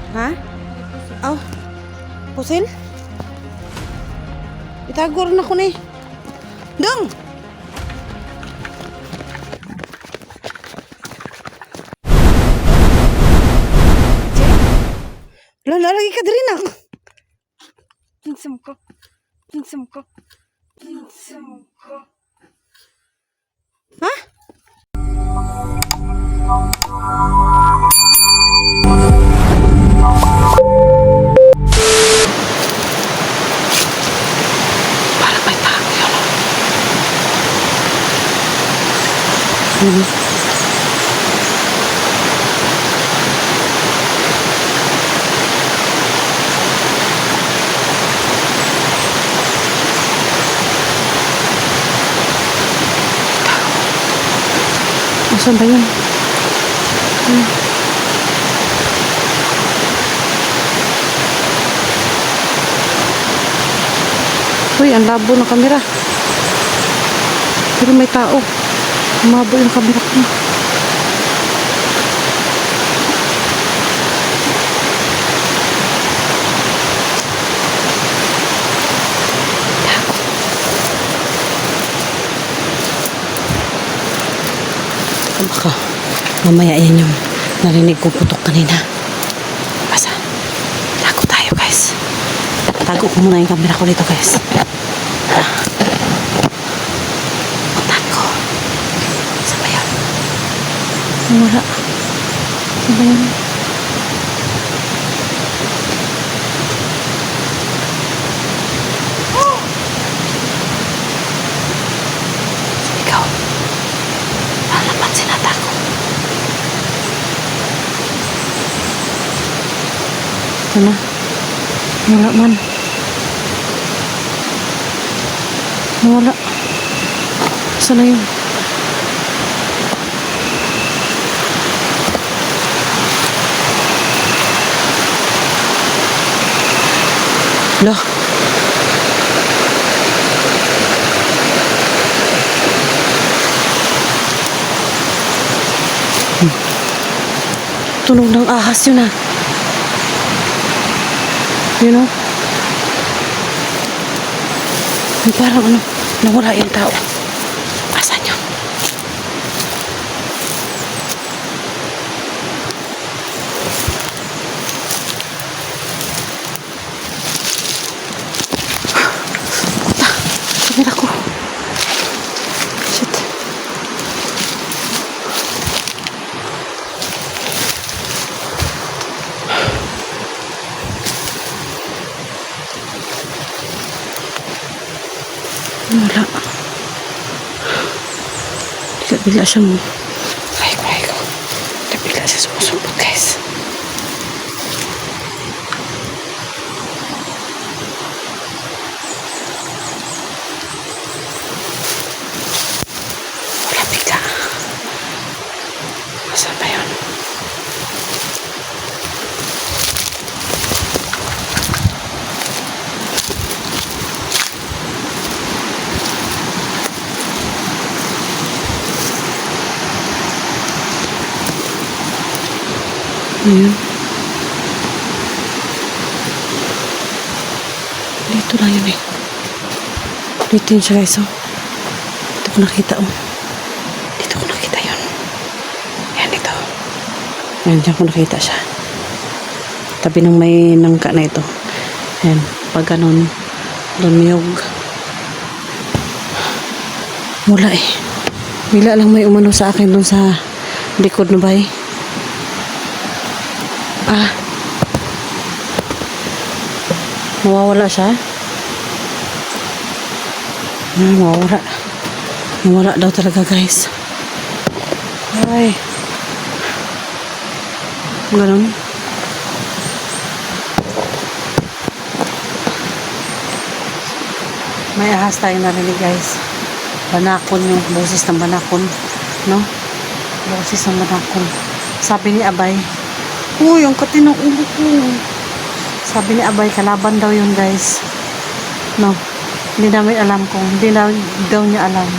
Ha? Oh, pusil? Itago rin ako ni. Dong! Lala, lagi ka din ako. Pinsam ko. Pinsam ko. Pinsam ko. Ha? Parang may tao yun. Saan ba yun? Uy, ang labo ng kamera. Pero may tao. Umabo yung kamera ko. Baka mamaya yan yung narinig ko putok kanina. Basta, tago tayo guys. Tago ko muna yung camera ko dito guys. Puntahan ko. Saan ba yan? Wala. Saan ba yan? Ikaw. Lalapat sinata ko. Ito na. Wala man. Wala. Saan na yun? Lah. Tunog ng ahas yun ah. You know? Yung parang ano, nawala yung tao. Asan yun? Puta, kamera ko. Shit. Wala. Bigla siya mo. Ay ko. Bigla siya sumusumpot guys. Wala bigla. Saan ba yun? Ayan. Dito lang yun eh. Dito yun siya guys oh. Dito ko nakita oh. Dito ko nakita yun. Ayan dito. Ayan dyan ko nakita siya. Tabi ng may nangka na ito. Ayan. Pag ganun. Lumiyog. Wala eh. Bila lang may umano sa akin dun sa likod na bay. Ah. Mawawala siya. Mawawala. Mawawala daw talaga guys. Ay. Ganun. May ahas tayong narinig guys. Banakon yung boses ng banakon. No? Boses ng banakon. Sabi ni Abay, uy, ang kati ng ulo ko. Sabi ni Abay, kalaban daw yun guys. No, hindi namin alam kung, hindi daw niya alam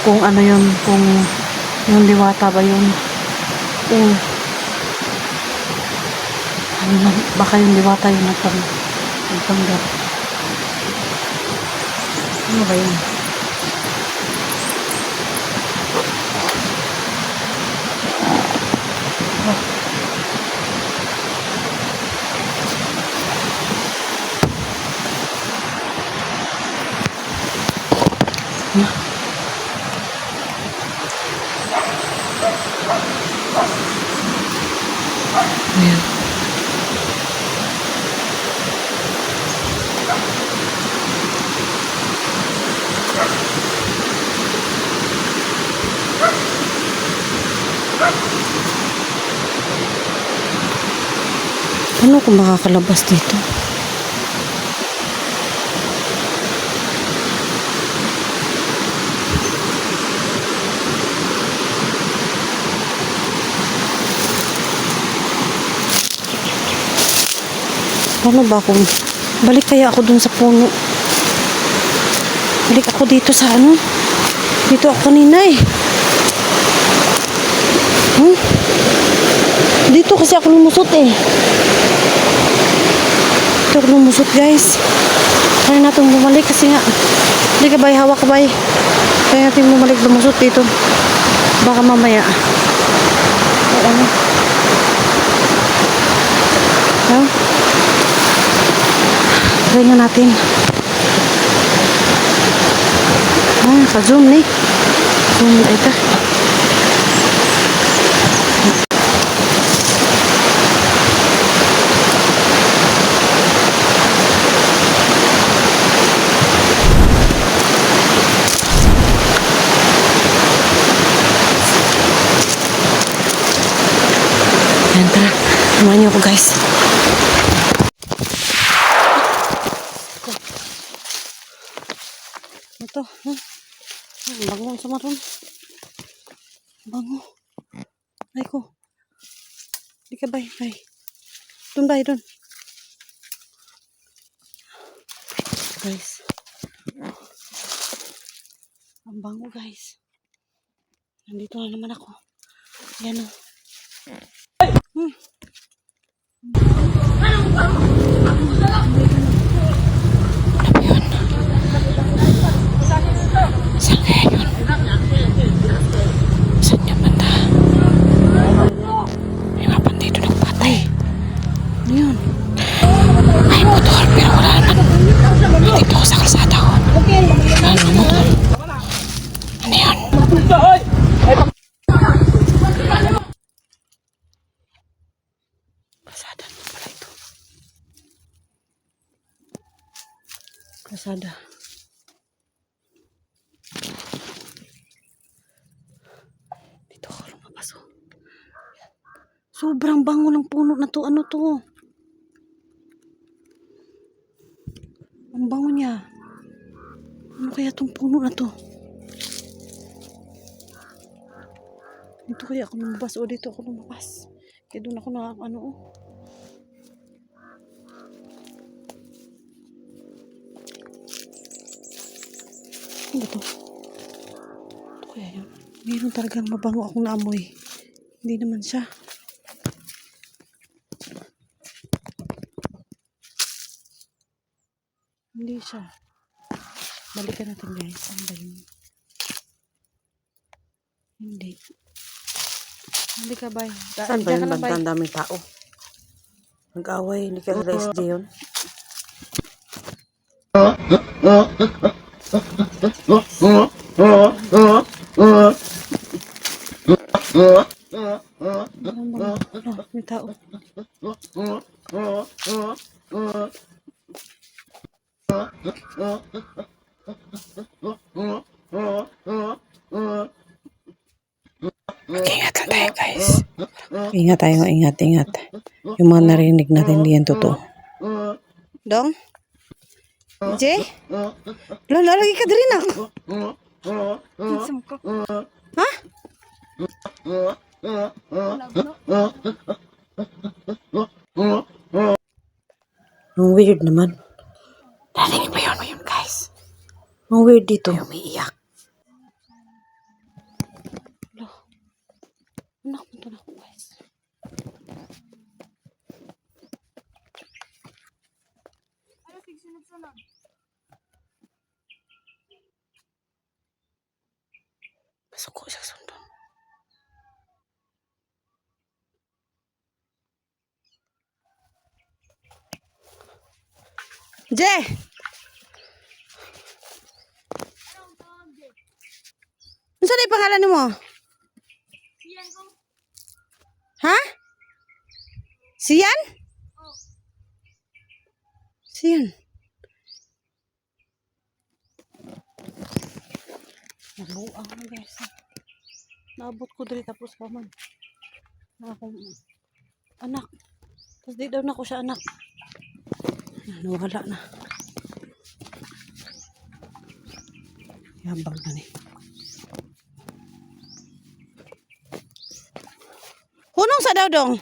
kung ano yun, kung yung diwata ba yun. Baka yung diwata yung nagpanggap. Ano ba yun? Ayan. Paano kung makakalabas dito? Paano ba kung balik kaya ako dun sa puno? Balik ako dito sa ano? Dito ako kanina eh. Dito kasi ako lumusot eh. Dito ako lumusot guys. Kaya natin bumalik kasi nga. Hindi ka bay, hawak ka bay. Kaya natin bumalik lumusot dito. Baka mamaya. Ano? Ha? Try nga natin. Pa-zoom nih. Zoom ito. Yan, tara. Samahan niyo ako guys. Ito, ha? Bango sa maron. Bango. Ay ko. Di ka bay, bay. Doon bay, doon. Guys. Ang bango guys. Nandito na naman ako. Yan o. Saan kaya yun? Saan niya banda? May mga bandito nagpatay. Ano yun? May motor pero wala naman. Dito ko sa kalsada ko. Wala naman motor. Ano yun? Kalsada naman pala ito. Kalsada. Dito ako lumabas oh. Sobrang bango ng puno na to. Ano to? Ang bango niya. Ano kaya tong puno na to? Dito kaya ako lumabas. O dito ako lumabas. Kaya doon ako na ano oh. Ano ba to? Ito kaya yun? Mayroon talagang mabango akong naamoy. Hindi naman siya. Hindi siya. Balikan natin guys. Ano ba yun? Hindi. Hindi ka ba? Saan ba yung banta? Ang daming tao. Nag-away. Hindi ka sa SD yun. May tao. Ingat lang tayo guys. Ingat tayo. Ingat. Yung mga narinig natin hindi yan totoo. Dong? Je? Lalo, lagi ka din ako. Tinsam ka. Ha? Ang weird naman. Narinig ba yun guys? Ang weird dito. Ay, umiiyak. Anak, punta na ako guys. Pasuko siya sundon. Je! Ano na yung pangalan mo? Ha? Siyan? Siyan. Nabuang na guys. Naabot ko dali tapos pa man. Anak. Tapos di daw na ko siya anak. Nawala na. Yabang na ni. Hunong sa daw dong.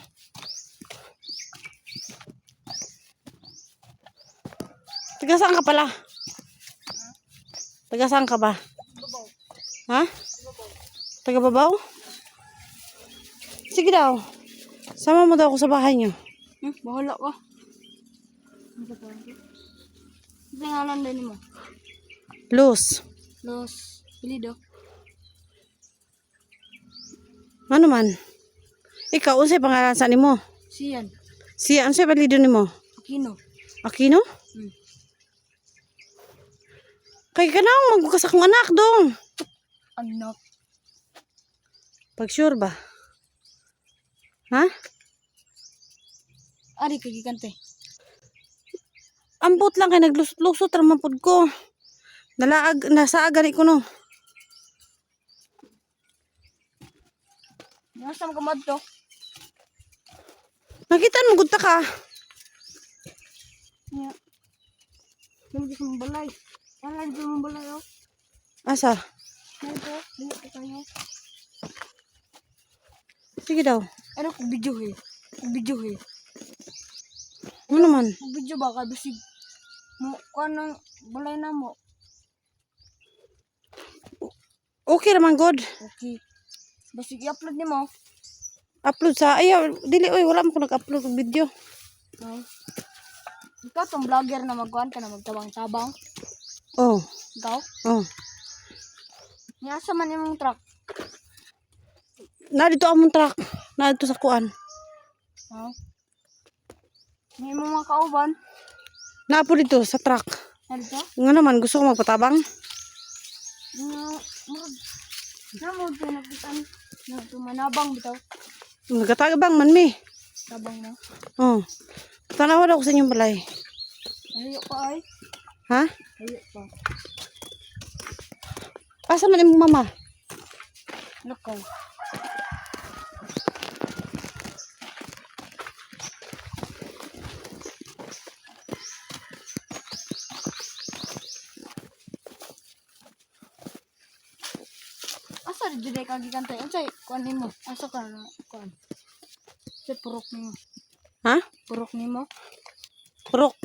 Taga saan ka pala? Taga saan ka ba? Ha? Taga Babaw? Sige daw. Sama mo daw ako sa bahay niyo. Bahala ka. Ano ngalan din mo? Luz. Los Pilido. Ano man? Ikaw, unsay pangalan sa nimo? Siyan. Siya, unsay palido nimo? Aquino. Aquino? Kay kanang magbukas akong anak dong. Anak. Pag sure ba? Ha? Ari kagikante. Ambot lang kay naglusot-lusot ramang pud ko. Nasa agani ko no. Nasa mo kamad to? Nakita mo gud ta ka. Yeah. Dito sa balay. Wala dito sa balay oh. Asa? Dito, dito tayo. Sige daw. Ano kung video eh? Kung video eh. Ano man? Kung video ba ka bisig mo kanang balay na mo. Okay raman god. Okay. Basig i-upload nimo. Upload sa ayaw dili oy wala mo ko nag-upload og video. No. Ikaw tong vlogger na magkuhan ka na magtabang-tabang. Oh. Ikaw? Oh. Nyasa man imong truck. Na dito among truck. Na dito sa kuan. Ha? May mga kauban. Na po dito sa truck. Dito? Nga naman gusto ko magpatabang. Namo din nakitan. Na tumanabang bitaw. Nagatabang man mi. Tabang na. Oh. Tanawa daw ko sa inyong balay. Ayo pa ay. Ha? Ayo pa. Asa man imong mama? Lakaw. Asa di jud kay gigante? Unsay kuan nimo? Asa ka na kuan? Sa purok nimo. Ha? Purok nimo? Purok.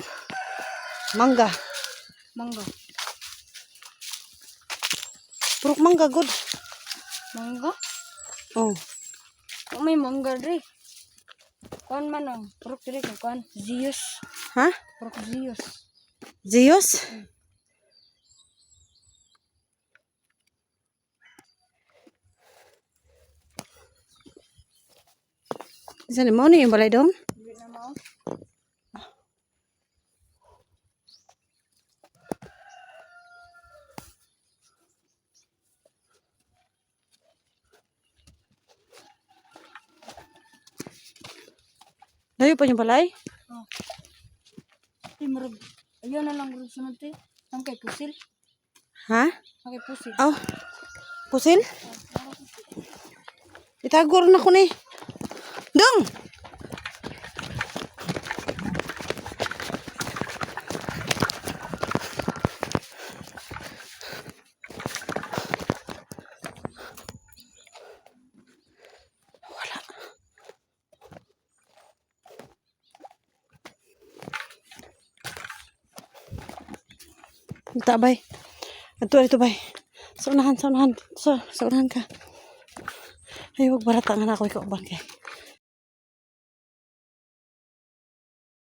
Mangga. Mangga. Purok mangga good. Mangga? Oh. Kung may mangga dre. Kuan man ang purok dre kay kuan. Zeus. Ha? Purok Zeus. Zeus? Isa mo ni yung balay dong? Dili na mao. Layo pa yung balay? Oh. Di marag. Ayun na lang gud sunod ti. Ang kay pusil. Ha? Ang kay pusil. Oh. Pusil? Itago rin ako ni. Dong! Wala. Ito bay. Ito bay. Sa unahan. Sa unahan ka. Ay, wag barata nga na ako ikaw ban kay.